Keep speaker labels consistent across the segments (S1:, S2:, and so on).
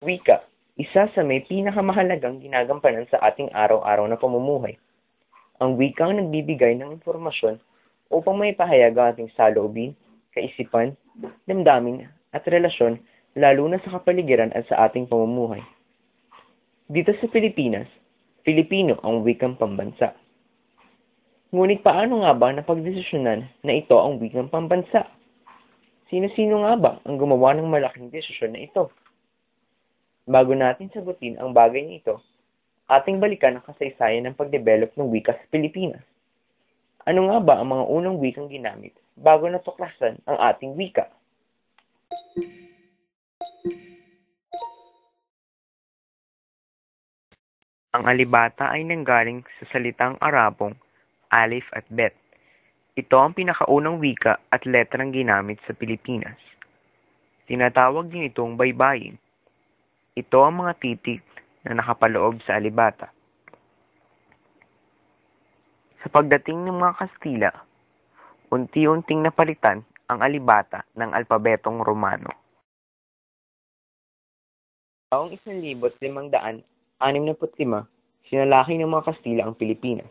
S1: Wika, isa sa may pinakamahalagang ginagampanan sa ating araw-araw na pamumuhay. Ang wika ang nagbibigay ng informasyon upang maipahayag ang ating saloobin, kaisipan, damdamin at relasyon lalo na sa kapaligiran at sa ating pamumuhay. Dito sa Pilipinas, Filipino ang wikang pambansa. Ngunit paano nga ba napagdesisyonan na ito ang wikang pambansa? Sino-sino nga ba ang gumawa ng malaking desisyon na ito? Bago natin sagutin ang bagay na ito, ating balikan ang kasaysayan ng pagdevelop ng wika sa Pilipinas. Ano nga ba ang mga unang wikang ginamit bago natuklasan ang ating wika? Ang alibata ay nanggaling sa salitang Arabong alif at bet. Ito ang pinakaunang wika at letrang ginamit sa Pilipinas. Tinatawag din itong baybayin. Ito ang mga titik na nakapaloob sa alibata. Sa pagdating ng mga Kastila, unti-unting napalitan ang alibata ng alpabetong Romano. Taong 1565, sinalaki ng mga Kastila ang Pilipinas.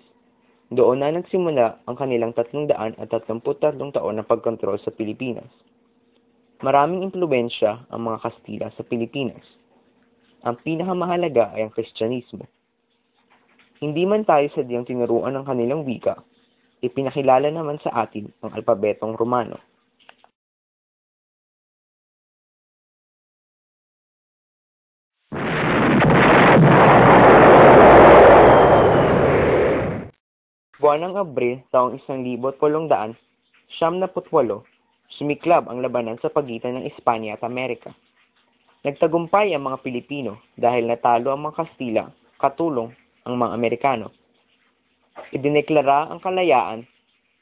S1: Doon na nagsimula ang kanilang 333 taon na pagkontrol sa Pilipinas. Maraming impluwensya ang mga Kastila sa Pilipinas. Ang pinakamahalaga ay ang Kristyanismo. Hindi man tayo sadyang tinuruan ng kanilang wika, ipinakilala naman sa atin ang alpabetong Romano. Buwan ng Abril taong 1878, sumiklab ang labanan sa pagitan ng Espanya at Amerika. Nagtagumpay ang mga Pilipino dahil natalo ang mga Kastila, katulong ang mga Amerikano. Idineklara ang kalayaan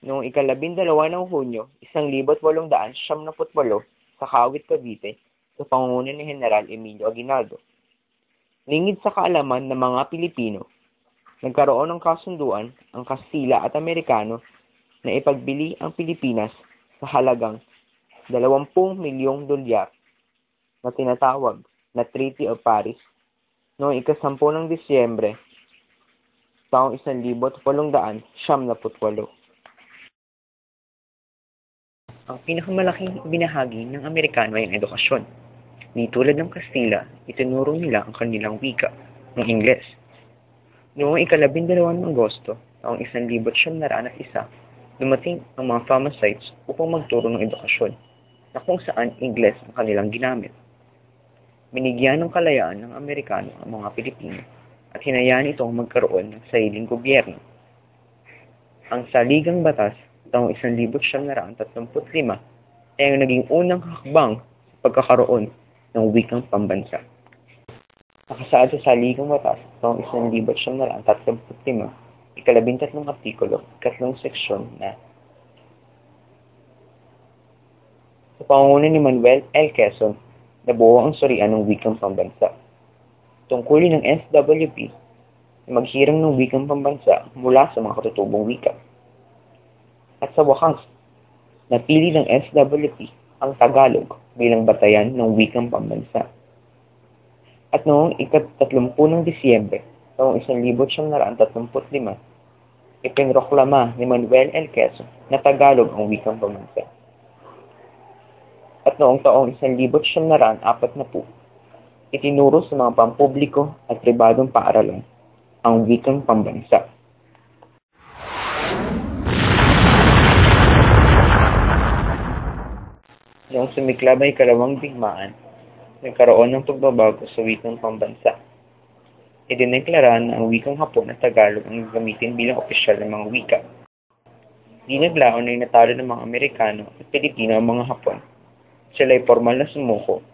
S1: noong 12 ng Hunyo, 1878 sa Kawit, Cavite, sa pangunguna ni General Emilio Aguinaldo. Lingid sa kaalaman ng mga Pilipino, nagkaroon ng kasunduan ang Kastila at Amerikano na ipagbili ang Pilipinas sa halagang 20 milyong dolyar na tinatawag na Treaty of Paris noong 10 ng Disyembre taong 1878. Ang pinakamalaking binahagi ng Amerikano ay ang edukasyon. Di tulad ng Kastila, itinuro nila ang kanilang wika, ng Ingles. Noong 12 ng Agosto taong 1901, dumating ang mga pharmacists upang magturo ng edukasyon, na kung saan Ingles ang kanilang ginamit. Binigyan ng kalayaan ng Amerikano ang mga Pilipino at hinayaan itong magkaroon ng sariling gobyerno. Ang Saligang Batas taong 1935 ay ang naging unang hakbang sa pagkakaroon ng wikang pambansa. Nakasaad sa Saligang Batas taong 1935, 13 artikulo, 3 seksyon na sa pangunguna ni Manuel L. Quezon, nabuo ang surian ng wikang pambansa. Tungkulin ng SWP na maghirang ng wikang pambansa mula sa mga katutubong wika. At sa wakas, napili ng SWP ang Tagalog bilang batayan ng wikang pambansa. At noong 30 ng Disyembre taong 1935, ipinroklama ni Manuel L. Quezon na Tagalog ang wikang pambansa. At noong taong 1940, itinuro sa mga pampubliko at pribadong paaralan ang wikang pambansa. Noong sumiklab ay ikalawang digmaan, nagkaroon ng pagbabago sa wikang pambansa. Idineklara na ang wikang Hapon at Tagalog ang gamitin bilang opisyal ng mga wika. Di naglaon ay natalo ng mga Amerikano at Pilipino ang mga Hapon. Sila ay formal na sumuko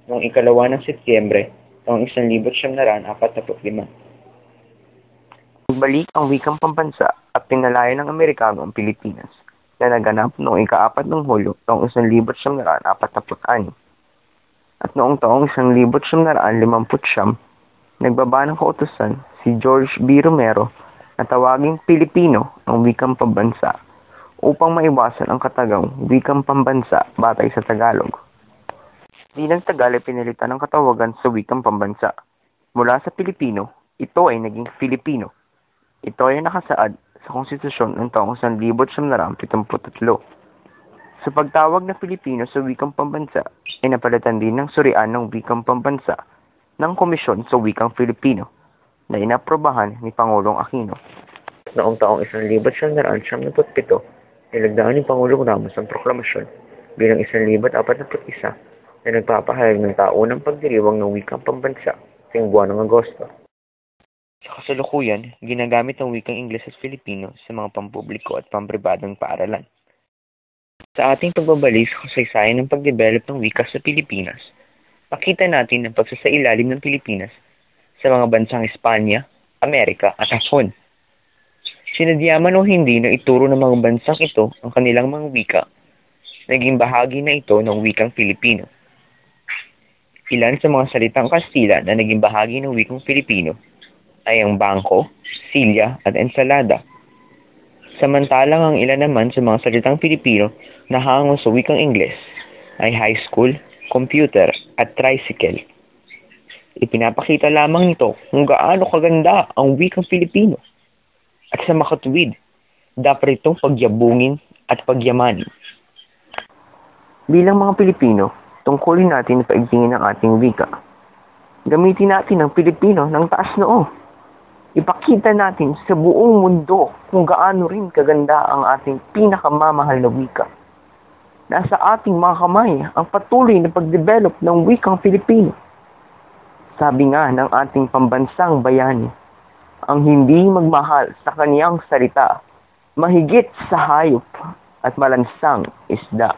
S1: noong 2 ng Setyembre taong 1945. Nagbalik ang wikang pambansa at pinalaya ng Amerikano ang Pilipinas na naganap noong 4 ng Hulyo taong 1946. At noong taong 1959, nagbaba ng kautusan si George B. Romero na tawaging Pilipino ang wikang pambansa upang maiwasan ang katagang wikang pambansa batay sa Tagalog. Bilang Tagal ay pinalitan ng katawagan sa wikang pambansa. Mula sa Pilipino, ito ay naging Filipino. Ito ay nakasaad sa konstitusyon ng taong 1973. Sa pagtawag na Pilipino sa wikang pambansa, ay napalitan din ng surian ng wikang pambansa ng Komisyon sa Wikang Filipino na inaprobahan ni Pangulong Aquino. Noong taong 1977, nilagdaan ni Pangulong Ramos ang proklamasyon bilang 1941 na nagpapahayag ng taunang pagdiriwang ng wikang pambansa sa buwan ng Agosto. Sa kasalukuyan, ginagamit ang wikang Ingles at Filipino sa mga pampubliko at pampribadong paaralan. Sa ating pagbabalik sa kasaysayan ng pagdevelop ng wika sa Pilipinas, pakita natin ang pagsasailalim ng Pilipinas sa mga bansang Espanya, Amerika at Hapon. Sinadyaman o hindi na ituro ng mga bansang ito ang kanilang mga wika, naging bahagi na ito ng wikang Filipino. Ilan sa mga salitang Kastila na naging bahagi ng wikang Filipino ay ang bangko, silya at ensalada. Samantalang ang ilan naman sa mga salitang Pilipino na hango sa wikang Ingles ay high school, computer at tricycle. Ipinapakita lamang nito kung gaano kaganda ang wikang Filipino. At sa makatuwid, dapat itong pagyabungin at pagyamanin. Bilang mga Pilipino, tungkulin natin na paigtingin ang ating wika. Gamitin natin ang Pilipino ng taas noo. Ipakita natin sa buong mundo kung gaano rin kaganda ang ating pinakamamahal na wika. Nasa ating mga kamay ang patuloy na pagdevelop ng wikang Filipino. Sabi nga ng ating pambansang bayani, ang hindi magmahal sa kaniyang salita, mahigit sa hayop at malansang isda.